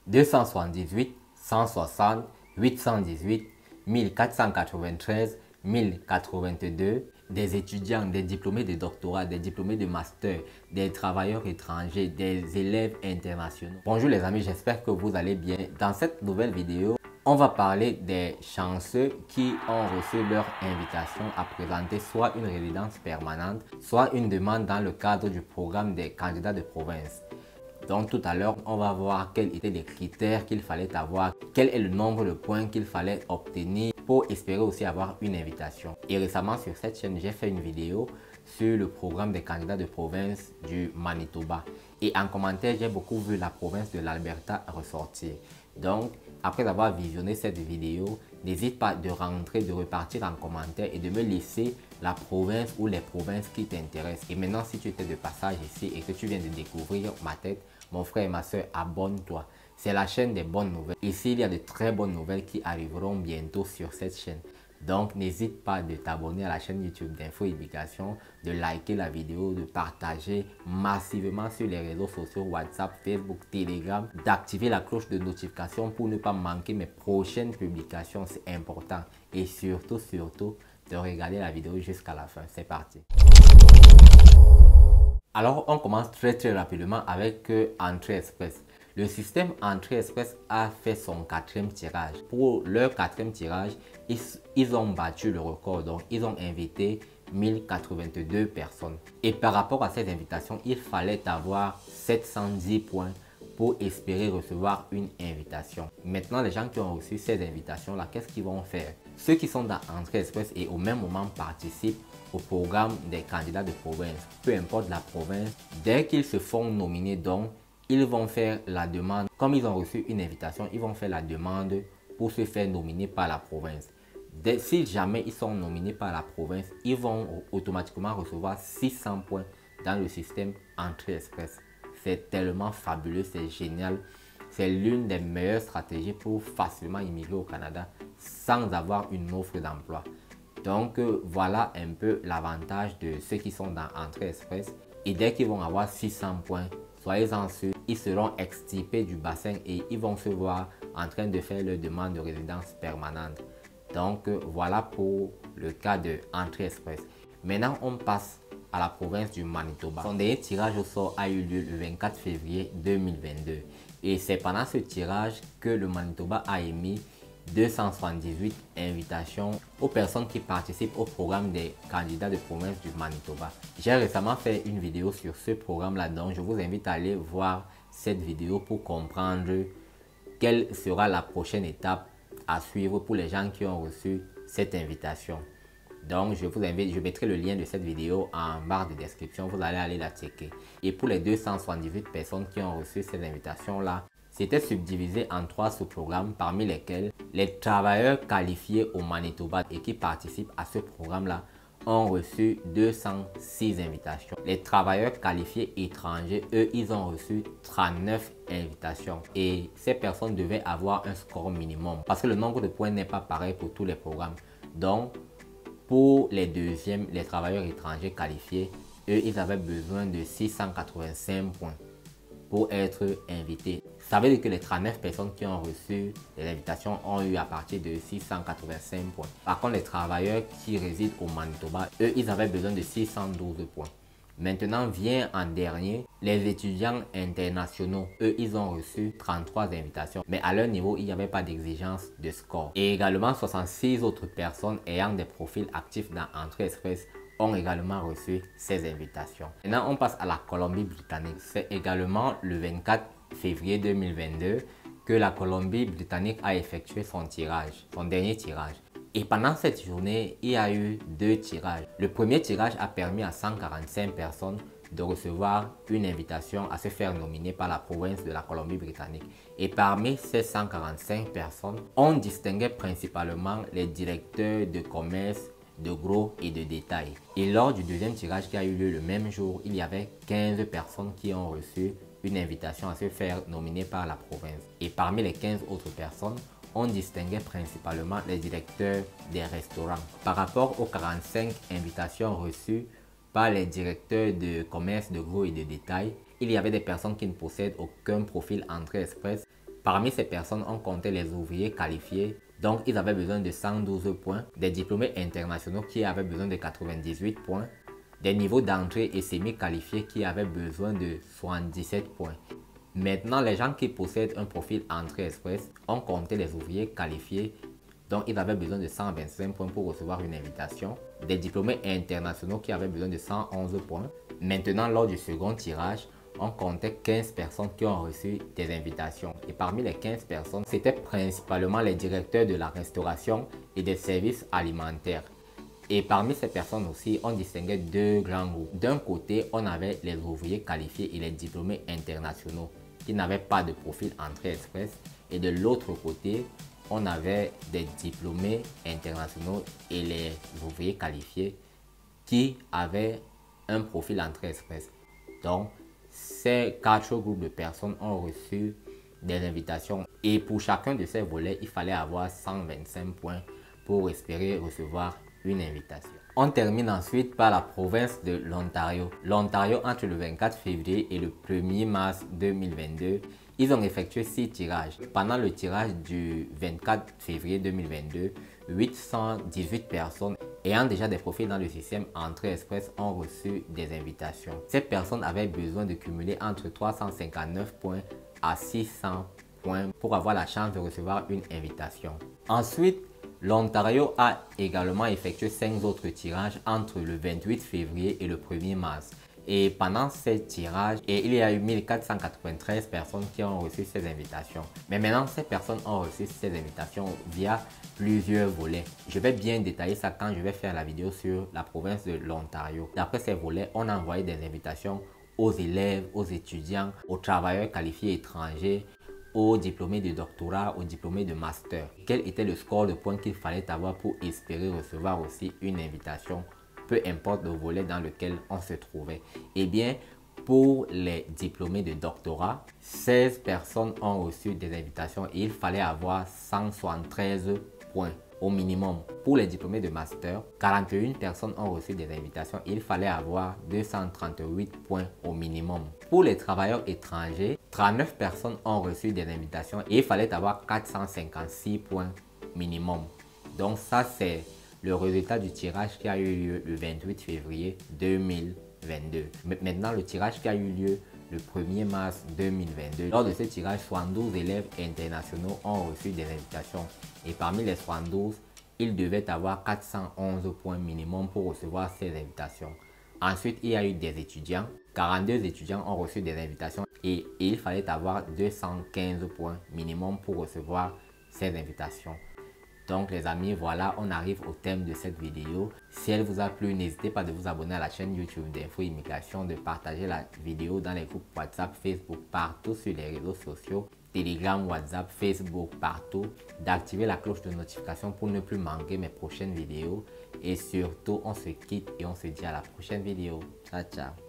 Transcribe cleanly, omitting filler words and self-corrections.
278, 160, 818, 1493, 1082, des étudiants, des diplômés de doctorat, des diplômés de master, des travailleurs étrangers, des élèves internationaux. Bonjour les amis, j'espère que vous allez bien. Dans cette nouvelle vidéo, on va parler des chanceux qui ont reçu leur invitation à présenter soit une résidence permanente, soit une demande dans le cadre du programme des candidats de province. Donc tout à l'heure, on va voir quels étaient les critères qu'il fallait avoir, quel est le nombre de points qu'il fallait obtenir pour espérer aussi avoir une invitation. Et récemment sur cette chaîne, j'ai fait une vidéo sur le programme des candidats de province du Manitoba. Et en commentaire, j'ai beaucoup vu la province de l'Alberta ressortir. Donc, après avoir visionné cette vidéo, n'hésite pas de rentrer, de repartir en commentaire et de me laisser la province ou les provinces qui t'intéressent. Et maintenant, si tu étais de passage ici et que tu viens de découvrir ma tête, mon frère et ma soeur, abonne-toi. C'est la chaîne des bonnes nouvelles. Ici, il y a de très bonnes nouvelles qui arriveront bientôt sur cette chaîne. Donc, n'hésite pas de t'abonner à la chaîne YouTube d'Info Éducation, de liker la vidéo, de partager massivement sur les réseaux sociaux WhatsApp, Facebook, Telegram, d'activer la cloche de notification pour ne pas manquer mes prochaines publications. C'est important. Et surtout, de regarder la vidéo jusqu'à la fin. C'est parti. Alors, on commence très rapidement avec Entrée Express. Le système Entrée Express a fait son 4e tirage. Pour leur 4e tirage, ils ont battu le record. Donc, ils ont invité 1082 personnes. Et par rapport à cette invitation, il fallait avoir 710 points pour espérer recevoir une invitation. Maintenant, les gens qui ont reçu ces invitations-là, qu'est-ce qu'ils vont faire? Ceux qui sont dans Entrée Express et au même moment participent au programme des candidats de province, peu importe la province, dès qu'ils se font nominer, donc, ils vont faire la demande. Comme ils ont reçu une invitation, ils vont faire la demande pour se faire nominer par la province. Si jamais ils sont nominés par la province, ils vont automatiquement recevoir 600 points dans le système Entrée Express. C'est tellement fabuleux, c'est génial. C'est l'une des meilleures stratégies pour facilement immigrer au Canada sans avoir une offre d'emploi. Donc voilà un peu l'avantage de ceux qui sont dans Entrée Express. Et dès qu'ils vont avoir 600 points, soyez-en sûrs, ils seront extirpés du bassin et ils vont se voir en train de faire leur demande de résidence permanente. Donc voilà pour le cas de Entrée Express. Maintenant, on passe à la province du Manitoba. Son dernier tirage au sort a eu lieu le 24 février 2022. Et c'est pendant ce tirage que le Manitoba a émis 278 invitations aux personnes qui participent au programme des candidats de province du Manitoba. J'ai récemment fait une vidéo sur ce programme-là, donc je vous invite à aller voir cette vidéo pour comprendre quelle sera la prochaine étape à suivre pour les gens qui ont reçu cette invitation. Donc, je vous invite, je mettrai le lien de cette vidéo en barre de description, vous allez aller la checker. Et pour les 278 personnes qui ont reçu cette invitation-là, c'était subdivisé en 3 sous-programmes, parmi lesquels les travailleurs qualifiés au Manitoba et qui participent à ce programme-là ont reçu 206 invitations. Les travailleurs qualifiés étrangers, eux, ils ont reçu 39 invitations. Et ces personnes devaient avoir un score minimum parce que le nombre de points n'est pas pareil pour tous les programmes. Donc, pour les deuxièmes, les travailleurs étrangers qualifiés, eux, ils avaient besoin de 685 points pour être invités. Ça veut dire que les 39 personnes qui ont reçu les invitations ont eu à partir de 685 points. Par contre, les travailleurs qui résident au Manitoba, eux, ils avaient besoin de 612 points. Maintenant vient en dernier les étudiants internationaux. Eux, ils ont reçu 33 invitations. Mais à leur niveau, il n'y avait pas d'exigence de score. Et également 66 autres personnes ayant des profils actifs dans Entrée Express ont également reçu ces invitations. Maintenant, on passe à la Colombie-Britannique. C'est également le 24 février 2022 que la Colombie-Britannique a effectué son tirage, son dernier tirage. Et pendant cette journée, il y a eu 2 tirages. Le premier tirage a permis à 145 personnes de recevoir une invitation à se faire nominer par la province de la Colombie-Britannique. Et parmi ces 145 personnes, on distinguait principalement les directeurs de commerce, de gros et de détail. Et lors du deuxième tirage qui a eu lieu le même jour, il y avait 15 personnes qui ont reçu une invitation à se faire nominer par la province. Et parmi les 15 autres personnes, on distinguait principalement les directeurs des restaurants. Par rapport aux 45 invitations reçues par les directeurs de commerce, de gros et de détail, il y avait des personnes qui ne possèdent aucun profil Entrée Express Parmi ces personnes, on comptait les ouvriers qualifiés. Donc, ils avaient besoin de 112 points, des diplômés internationaux qui avaient besoin de 98 points, des niveaux d'entrée et semi-qualifiés qui avaient besoin de 77 points. Maintenant, les gens qui possèdent un profil entrée express, on comptait les ouvriers qualifiés. Donc, ils avaient besoin de 125 points pour recevoir une invitation. Des diplômés internationaux qui avaient besoin de 111 points. Maintenant, lors du second tirage, on comptait 15 personnes qui ont reçu des invitations. Et parmi les 15 personnes, c'était principalement les directeurs de la restauration et des services alimentaires. Et parmi ces personnes aussi, on distinguait deux grands groupes. D'un côté, on avait les ouvriers qualifiés et les diplômés internationaux qui n'avaient pas de profil entrée express. Et de l'autre côté, on avait des diplômés internationaux et les ouvriers qualifiés qui avaient un profil entrée express. Donc, ces 4 groupes de personnes ont reçu des invitations et pour chacun de ces volets, il fallait avoir 125 points pour espérer recevoir une invitation. On termine ensuite par la province de l'Ontario. L'Ontario, entre le 24 février et le 1er mars 2022, ils ont effectué 6 tirages. Pendant le tirage du 24 février 2022, 818 personnes ayant déjà des profils dans le système entrée express ont reçu des invitations. Ces personnes avaient besoin de cumuler entre 359 points à 600 points pour avoir la chance de recevoir une invitation. Ensuite, l'Ontario a également effectué 5 autres tirages entre le 28 février et le 1er mars. Et pendant ces tirages, il y a eu 1493 personnes qui ont reçu ces invitations. Mais maintenant, ces personnes ont reçu ces invitations via plusieurs volets. Je vais bien détailler ça quand je vais faire la vidéo sur la province de l'Ontario. D'après ces volets, on a envoyé des invitations aux élèves, aux étudiants, aux travailleurs qualifiés étrangers, aux diplômés de doctorat, aux diplômés de master. Quel était le score de points qu'il fallait avoir pour espérer recevoir aussi une invitation, peu importe le volet dans lequel on se trouvait. Eh bien, pour les diplômés de doctorat, 16 personnes ont reçu des invitations et il fallait avoir 173 points au minimum. Pour les diplômés de master, 41 personnes ont reçu des invitations et il fallait avoir 238 points au minimum. Pour les travailleurs étrangers, 39 personnes ont reçu des invitations et il fallait avoir 456 points minimum. Donc ça, c'est le résultat du tirage qui a eu lieu le 28 février 2022. Maintenant, le tirage qui a eu lieu le 1er mars 2022. Lors de ce tirage, 72 élèves internationaux ont reçu des invitations. Et parmi les 72, ils devaient avoir 411 points minimum pour recevoir ces invitations. Ensuite, il y a eu des étudiants. 42 étudiants ont reçu des invitations et il fallait avoir 215 points minimum pour recevoir ces invitations. Donc les amis, voilà, on arrive au thème de cette vidéo. Si elle vous a plu, n'hésitez pas de vous abonner à la chaîne YouTube d'Info Immigration, de partager la vidéo dans les groupes WhatsApp, Facebook, partout sur les réseaux sociaux, Telegram, WhatsApp, Facebook, partout, d'activer la cloche de notification pour ne plus manquer mes prochaines vidéos. Et surtout, on se quitte et on se dit à la prochaine vidéo. Ciao, ciao.